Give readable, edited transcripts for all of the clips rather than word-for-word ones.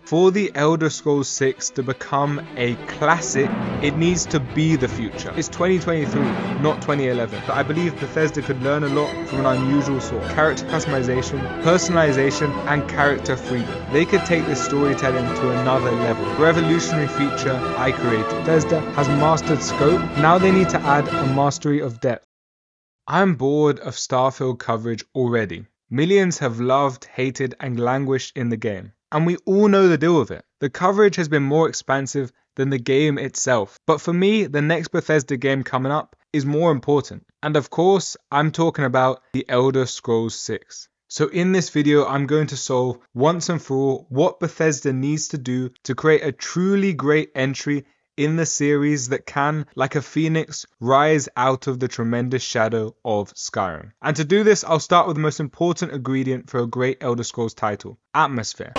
For the Elder Scrolls 6 to become a classic, it needs to be the future. It's 2023, not 2011. But I believe Bethesda could learn a lot from an unusual source: character customization, personalization, and character freedom. They could take this storytelling to another level. The revolutionary feature I created. Bethesda has mastered scope, now they need to add a mastery of depth. I'm bored of Starfield coverage already. Millions have loved, hated, and languished in the game. And we all know the deal with it. The coverage has been more expansive than the game itself. But for me, the next Bethesda game coming up is more important. And of course, I'm talking about the Elder Scrolls 6. So in this video, I'm going to solve once and for all what Bethesda needs to do to create a truly great entry in the series that can, like a phoenix, rise out of the tremendous shadow of Skyrim. And to do this, I'll start with the most important ingredient for a great Elder Scrolls title: atmosphere.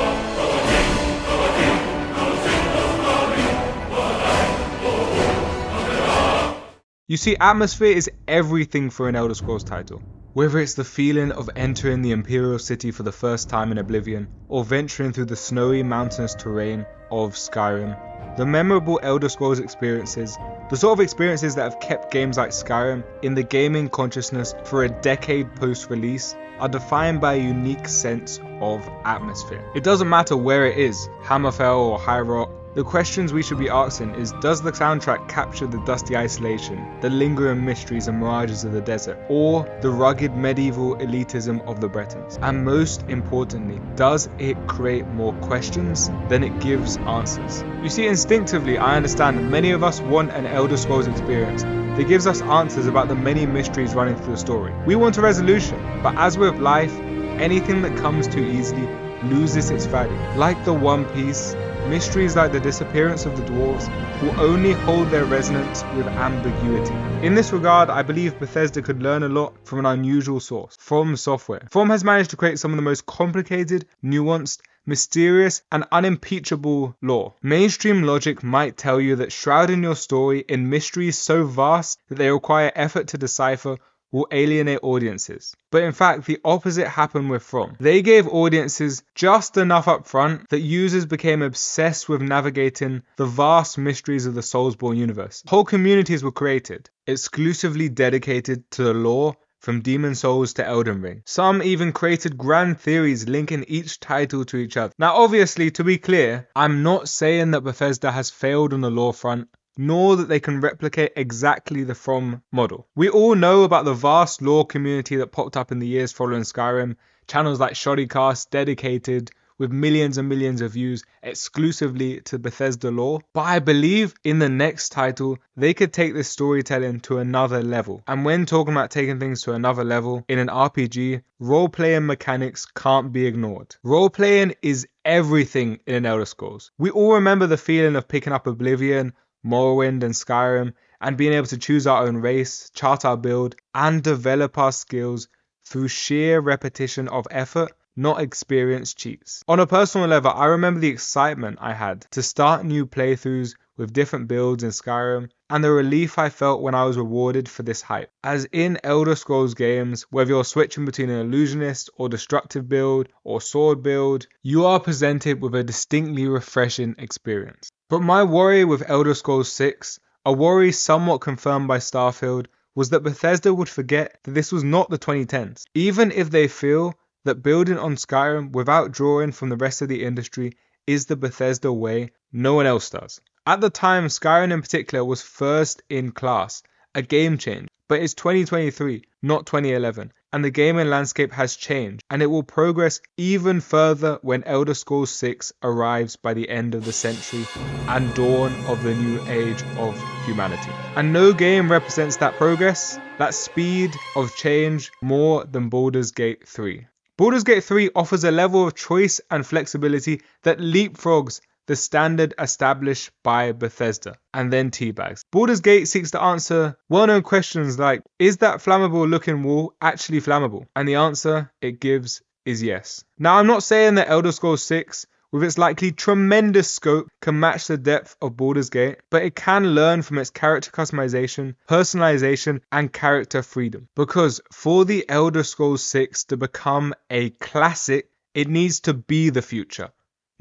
You see, atmosphere is everything for an Elder Scrolls title. Whether it's the feeling of entering the Imperial City for the first time in Oblivion, or venturing through the snowy mountainous terrain of Skyrim, the memorable Elder Scrolls experiences, the sort of experiences that have kept games like Skyrim in the gaming consciousness for a decade post-release, are defined by a unique sense of atmosphere. It doesn't matter where it is, Hammerfell or High Rock. The questions we should be asking is, does the soundtrack capture the dusty isolation, the lingering mysteries and mirages of the desert, or the rugged medieval elitism of the Bretons? And most importantly, does it create more questions than it gives answers? You see, instinctively, I understand that many of us want an Elder Scrolls experience that gives us answers about the many mysteries running through the story. We want a resolution, but as with life, anything that comes too easily loses its value. Like the One Piece, mysteries like the disappearance of the dwarves will only hold their resonance with ambiguity. In this regard, I believe Bethesda could learn a lot from an unusual source: From Software. From has managed to create some of the most complicated, nuanced, mysterious, and unimpeachable lore. Mainstream logic might tell you that shrouding your story in mysteries so vast that they require effort to decipher will alienate audiences. But in fact, the opposite happened with From. They gave audiences just enough up front that users became obsessed with navigating the vast mysteries of the Soulsborne universe. Whole communities were created, exclusively dedicated to the lore from Demon Souls to Elden Ring. Some even created grand theories linking each title to each other. Now obviously, to be clear, I'm not saying that Bethesda has failed on the lore front, nor that they can replicate exactly the From model. We all know about the vast lore community that popped up in the years following Skyrim, channels like Shoddycast dedicated with millions and millions of views exclusively to Bethesda lore. But I believe in the next title, they could take this storytelling to another level. And when talking about taking things to another level, in an RPG, role-playing mechanics can't be ignored. Role-playing is everything in an Elder Scrolls. We all remember the feeling of picking up Oblivion, Morrowind and Skyrim, and being able to choose our own race, chart our build, and develop our skills through sheer repetition of effort, not experience cheats. On a personal level, I remember the excitement I had to start new playthroughs with different builds in Skyrim, and the relief I felt when I was rewarded for this hype. As in Elder Scrolls games, whether you're switching between an illusionist or destructive build or sword build, you are presented with a distinctly refreshing experience. But my worry with Elder Scrolls 6, a worry somewhat confirmed by Starfield, was that Bethesda would forget that this was not the 2010s. Even if they feel that building on Skyrim without drawing from the rest of the industry is the Bethesda way, no one else does. At the time, Skyrim in particular was first in class, a game changer. But it's 2023, not 2011, and the gaming landscape has changed, and it will progress even further when Elder Scrolls 6 arrives by the end of the century and dawn of the new age of humanity. And no game represents that progress, that speed of change, more than Baldur's Gate 3. Baldur's Gate 3 offers a level of choice and flexibility that leapfrogs the standard established by Bethesda, and then teabags. Baldur's Gate seeks to answer well-known questions like, is that flammable looking wall actually flammable? And the answer it gives is yes. Now, I'm not saying that Elder Scrolls 6, with its likely tremendous scope, can match the depth of Baldur's Gate, but it can learn from its character customization, personalization, and character freedom. Because for the Elder Scrolls 6 to become a classic, it needs to be the future,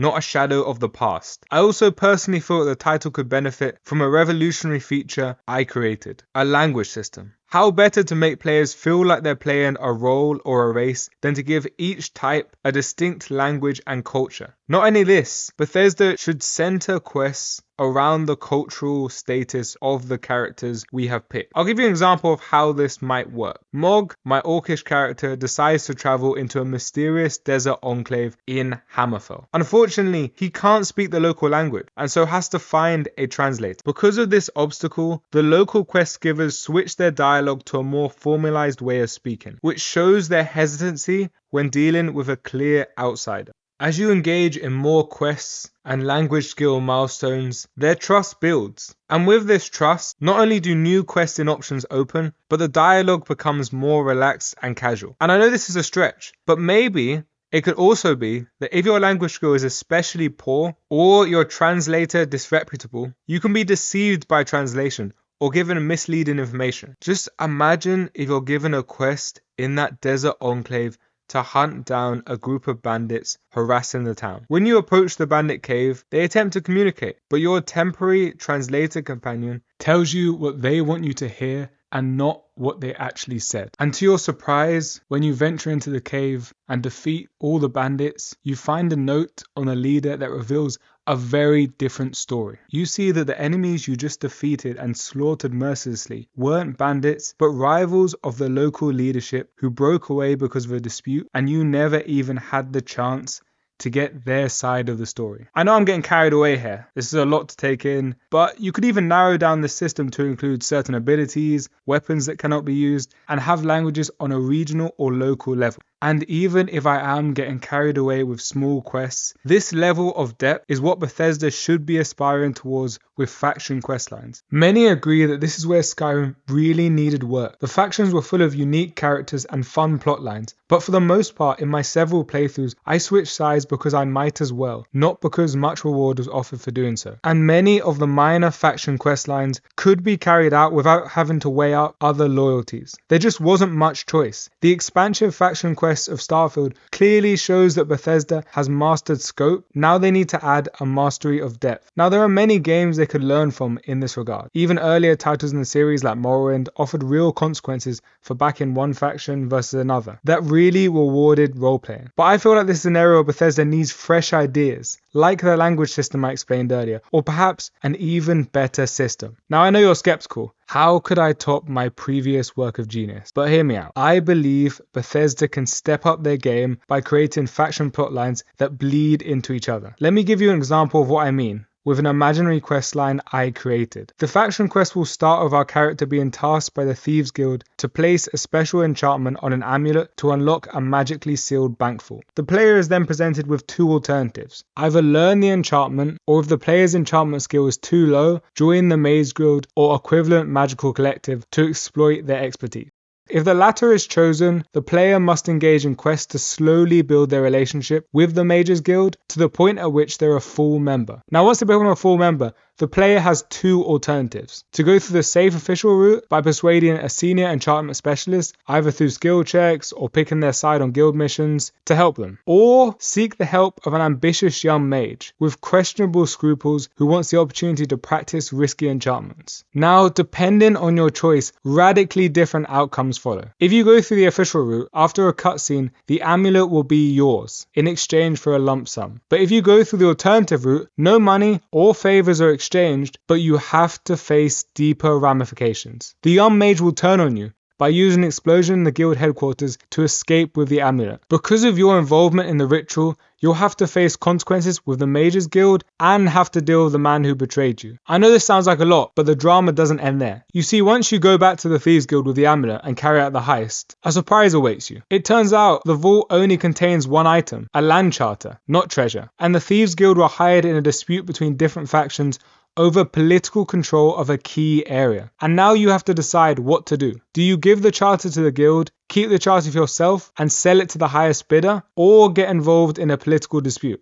not a shadow of the past. I also personally thought the title could benefit from a revolutionary feature I created, a language system. How better to make players feel like they're playing a role or a race than to give each type a distinct language and culture. Not only this, Bethesda should center quests around the cultural status of the characters we have picked. I'll give you an example of how this might work. Mog, my orcish character, decides to travel into a mysterious desert enclave in Hammerfell. Unfortunately, he can't speak the local language and so has to find a translator. Because of this obstacle, the local quest givers switch their dialogue to a more formalized way of speaking, which shows their hesitancy when dealing with a clear outsider. As you engage in more quests and language skill milestones, their trust builds. And with this trust, not only do new questing options open, but the dialogue becomes more relaxed and casual. And I know this is a stretch, but maybe it could also be that if your language skill is especially poor or your translator disreputable, you can be deceived by translation or given misleading information. Just imagine if you're given a quest in that desert enclave to hunt down a group of bandits harassing the town. When you approach the bandit cave, they attempt to communicate, but your temporary translator companion tells you what they want you to hear and not what they actually said. And to your surprise, when you venture into the cave and defeat all the bandits, you find a note on a leader that reveals a very different story. You see that the enemies you just defeated and slaughtered mercilessly weren't bandits, but rivals of the local leadership who broke away because of a dispute, and you never even had the chance to get their side of the story. I know I'm getting carried away here. This is a lot to take in, but you could even narrow down the system to include certain abilities, weapons that cannot be used, and have languages on a regional or local level. And even if I am getting carried away with small quests, this level of depth is what Bethesda should be aspiring towards with faction questlines. Many agree that this is where Skyrim really needed work. The factions were full of unique characters and fun plotlines, but for the most part in my several playthroughs, I switched sides because I might as well, not because much reward was offered for doing so. And many of the minor faction questlines could be carried out without having to weigh out other loyalties. There just wasn't much choice. The expansion faction quests of Starfield clearly shows that Bethesda has mastered scope. Now they need to add a mastery of depth. Now there are many games they could learn from in this regard. Even earlier titles in the series like Morrowind offered real consequences for backing one faction versus another that really rewarded roleplaying. But I feel like this is an area where Bethesda needs fresh ideas, like the language system I explained earlier, or perhaps an even better system. Now I know you're skeptical. How could I top my previous work of genius? But hear me out. I believe Bethesda can step up their game by creating faction plotlines that bleed into each other. Let me give you an example of what I mean with an imaginary questline I created. The faction quest will start with our character being tasked by the Thieves Guild to place a special enchantment on an amulet to unlock a magically sealed bank vault. The player is then presented with two alternatives. Either learn the enchantment, or if the player's enchantment skill is too low, join the Mage Guild or equivalent magical collective to exploit their expertise. If the latter is chosen, the player must engage in quests to slowly build their relationship with the Mages Guild to the point at which they're a full member. Now once they become a full member, the player has two alternatives. To go through the safe official route by persuading a senior enchantment specialist, either through skill checks or picking their side on guild missions, to help them. Or seek the help of an ambitious young mage with questionable scruples who wants the opportunity to practice risky enchantments. Now, depending on your choice, radically different outcomes follow. If you go through the official route, after a cutscene, the amulet will be yours in exchange for a lump sum. But if you go through the alternative route, no money or favors are exchanged, but you have to face deeper ramifications. The young mage will turn on you by using an explosion in the guild headquarters to escape with the amulet. Because of your involvement in the ritual, you'll have to face consequences with the Mages Guild and have to deal with the man who betrayed you. I know this sounds like a lot, but the drama doesn't end there. You see, once you go back to the Thieves Guild with the amulet and carry out the heist, a surprise awaits you. It turns out the vault only contains one item, a land charter, not treasure, and the Thieves Guild were hired in a dispute between different factions over political control of a key area. And now you have to decide what to do. Do you give the charter to the guild, keep the charter for yourself and sell it to the highest bidder, or get involved in a political dispute?